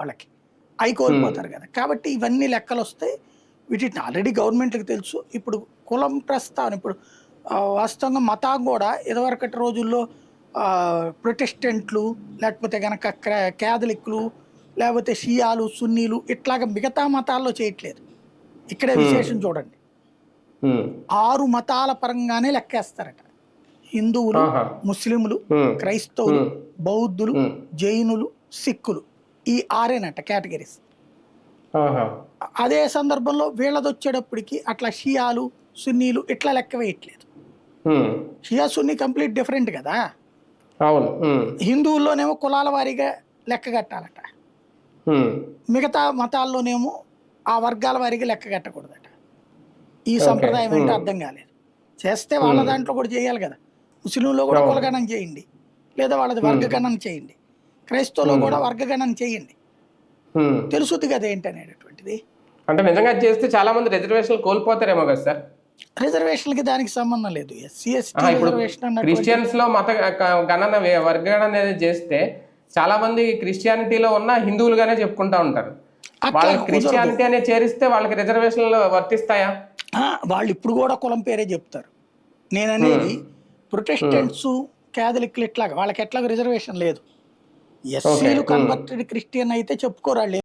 వాళ్ళకి అవి కోల్పోతారు కదా. కాబట్టి ఇవన్నీ లెక్కలు వస్తాయి. వీటిని ఆల్రెడీ గవర్నమెంట్కి తెలుసు. ఇప్పుడు కులం ప్రస్తావన ఇప్పుడు వాస్తవంగా మతం కూడా ఇదివరకటి రోజుల్లో ప్రొటెస్టెంట్లు లేకపోతే కనుక క్యాథలిక్లు లేకపోతే షియాలు సున్నీలు ఇట్లాగ మిగతా మతాల్లో చేయట్లేదు. ఇక్కడే విశేషం చూడండి, 6 మతాల పరంగానే లెక్కేస్తారట. హిందువులు, ముస్లింలు, క్రైస్తవులు, బౌద్ధులు, జైనులు, సిక్కులు, ఈ 6ఏనట కేటగిరీస్. అదే సందర్భంలో వీళ్ళది వచ్చేటప్పటికి అట్లా షియాలు సున్నీలు ఇట్లా లెక్క వేయట్లేదు. షియా సున్నీ కంప్లీట్ డిఫరెంట్ కదా. హిందువుల్లోనేమో కులాల వారీగా లెక్క కట్టాలట, మిగతా మతాల్లోనేమో ఆ వర్గాల వారీగా లెక్క కట్టకూడదట. ఈ సంప్రదాయం ఏంటో అర్థం కాలేదు. చేస్తే వాళ్ళ దాంట్లో కూడా చేయాలి కదా. ముస్లింలో కూడా కులగణన చేయండి, లేదా వాళ్ళది వర్గగణన చేయండి. క్రైస్తవులో కూడా వర్గగణన చేయండి, తెలుసుద్ది కదా ఏంటనేటటువంటిది. అంటే నిజంగా చేస్తే చాలా మంది రిజర్వేషన్లు కోల్పోతారేమో కదా సార్. రిజర్వేషన్కి దానికి సంబంధం లేదు. ఎస్సీ ఎస్టీ రిజర్వేషన్ క్రిస్టియన్స్ లో మత గణన వర్గగణన అనేది చేస్తే చాలా మంది క్రిస్టియానిటీలో ఉన్న హిందువులుగానే చెప్పుకుంటా ఉంటారు. వాళ్ళకి క్రిస్టియానిటీ అనేది చేరిస్తే వాళ్ళకి రిజర్వేషన్లు వర్తిస్తాయా? వాళ్ళు ఇప్పుడు కూడా కులం పేరే చెప్తారు. నేను అనేది ప్రొటెస్టెంట్స్ క్యాథలిక్లు ఇట్లాగా వాళ్ళకి ఎట్లాగ రిజర్వేషన్ లేదు. ఎస్సీలు కన్వర్టెడ్ క్రిస్టియన్ అయితే చెప్పుకోరాళ్ళు.